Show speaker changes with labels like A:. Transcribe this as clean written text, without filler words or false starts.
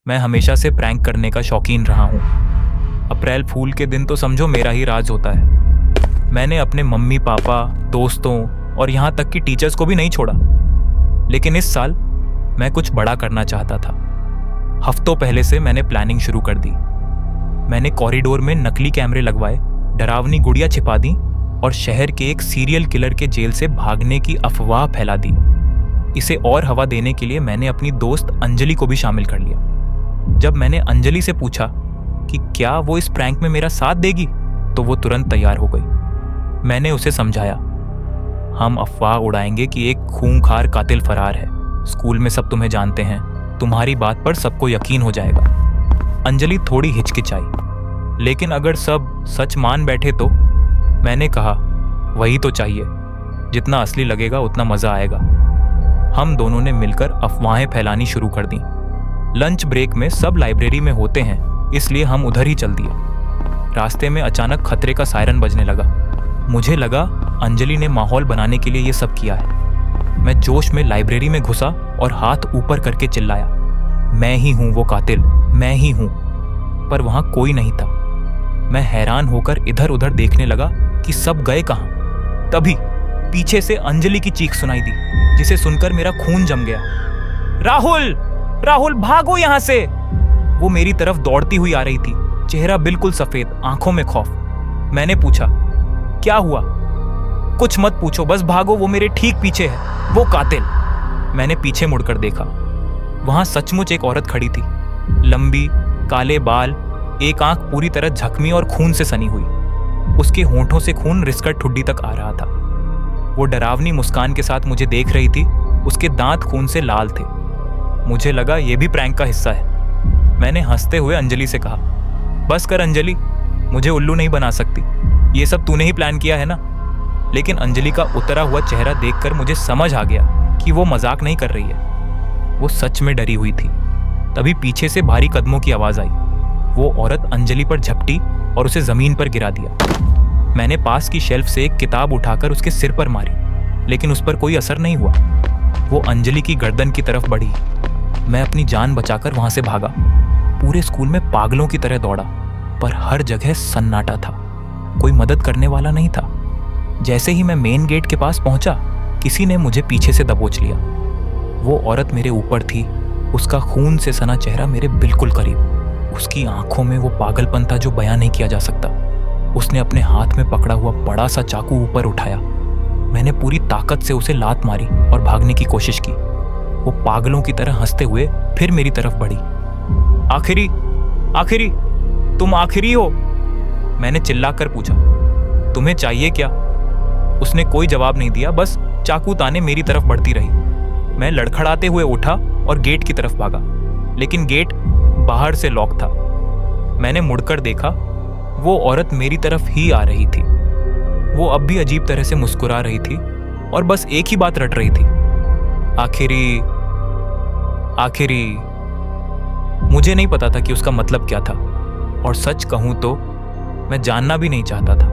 A: मैं हमेशा से प्रैंक करने का शौकीन रहा हूँ। अप्रैल फूल के दिन तो समझो मेरा ही राज होता है। मैंने अपने मम्मी पापा, दोस्तों और यहाँ तक कि टीचर्स को भी नहीं छोड़ा। लेकिन इस साल मैं कुछ बड़ा करना चाहता था। हफ्तों पहले से मैंने प्लानिंग शुरू कर दी। मैंने कॉरिडोर में नकली कैमरे लगवाए, डरावनी गुड़िया छिपा दी और शहर के एक सीरियल किलर के जेल से भागने की अफवाह फैला दी। इसे और हवा देने के लिए मैंने अपनी दोस्त अंजलि को भी शामिल कर लिया। जब मैंने अंजलि से पूछा कि क्या वो इस प्रैंक में मेरा साथ देगी, तो वो तुरंत तैयार हो गई। मैंने उसे समझाया, हम अफवाह उड़ाएंगे कि एक खूंखार कातिल फरार है। स्कूल में सब तुम्हें जानते हैं, तुम्हारी बात पर सबको यकीन हो जाएगा। अंजलि थोड़ी हिचकिचाई, लेकिन अगर सब सच मान बैठे तो? मैंने कहा, वही तो चाहिए। जितना असली लगेगा उतना मजा आएगा। हम दोनों ने मिलकर अफवाहें फैलानी शुरू कर दी। लंच ब्रेक में सब लाइब्रेरी में होते हैं, इसलिए हम उधर ही चल दिए। रास्ते में अचानक खतरे का सायरन बजने लगा। मुझे लगा अंजलि ने माहौल बनाने के लिए ये सब किया है। मैं जोश में लाइब्रेरी में घुसा और हाथ ऊपर करके चिल्लाया, मैं ही हूं वो कातिल, मैं ही हूं। पर वहां कोई नहीं था। मैं हैरान होकर इधर उधर देखने लगा कि सब गए कहां। तभी पीछे से अंजलि की चीख सुनाई दी, जिसे सुनकर मेरा खून जम गया। राहुल, राहुल भागो यहां से! वो मेरी तरफ दौड़ती हुई आ रही थी, चेहरा बिल्कुल सफेद, आंखों में खौफ। मैंने पूछा, क्या हुआ? कुछ मत पूछो, बस भागो, वो मेरे ठीक पीछे है, वो कातिल। मैंने पीछे मुड़कर देखा। वहां सचमुच एक औरत खड़ी थी, लंबी, काले बाल, एक आंख पूरी तरह जख्मी और खून से सनी हुई। उसके होंठों से खून रिसकर ठुड्डी तक आ रहा था। वो डरावनी मुस्कान के साथ मुझे देख रही थी। उसके दांत खून से लाल थे। मुझे लगा ये भी प्रैंक का हिस्सा है। मैंने हंसते हुए अंजलि से कहा, बस कर अंजलि, मुझे उल्लू नहीं बना सकती। ये सब तूने ही प्लान किया है ना? लेकिन अंजलि का उतरा हुआ चेहरा देखकर मुझे समझ आ गया कि वो मजाक नहीं कर रही है। वो सच में डरी हुई थी। तभी पीछे से भारी कदमों की आवाज आई। वो औरत अंजलि पर झपटी और उसे जमीन पर गिरा दिया। मैंने पास की शेल्फ से एक किताब उठाकर उसके सिर पर मारी, लेकिन उस पर कोई असर नहीं हुआ। वो अंजलि की गर्दन की तरफ बढ़ी। मैं अपनी जान बचाकर वहां से भागा। पूरे स्कूल में पागलों की तरह दौड़ा, पर हर जगह सन्नाटा था। कोई मदद करने वाला नहीं था। जैसे ही मैं मेन गेट के पास पहुंचा, किसी ने मुझे पीछे से दबोच लिया। वो औरत मेरे ऊपर थी, उसका खून से सना चेहरा मेरे बिल्कुल करीब। उसकी आंखों में वो पागलपन था जो बयां नहीं किया जा सकता। उसने अपने हाथ में पकड़ा हुआ बड़ा सा चाकू ऊपर उठाया। मैंने पूरी ताकत से उसे लात मारी और भागने की कोशिश की। वो पागलों की तरह हंसते हुए फिर मेरी तरफ बढ़ी। आखिरी, आखिरी, तुम आखिरी हो? मैंने चिल्लाकर पूछा, तुम्हें चाहिए क्या? उसने कोई जवाब नहीं दिया, बस चाकू ताने मेरी तरफ बढ़ती रही। मैं लड़खड़ाते हुए उठा और गेट की तरफ भागा, लेकिन गेट बाहर से लॉक था। मैंने मुड़कर देखा, वो औरत मेरी तरफ ही आ रही थी। वो अब भी अजीब तरह से मुस्कुरा रही थी और बस एक ही बात रट रही थी, आखिरी, आखिरी। मुझे नहीं पता था कि उसका मतलब क्या था, और सच कहूं तो मैं जानना भी नहीं चाहता था।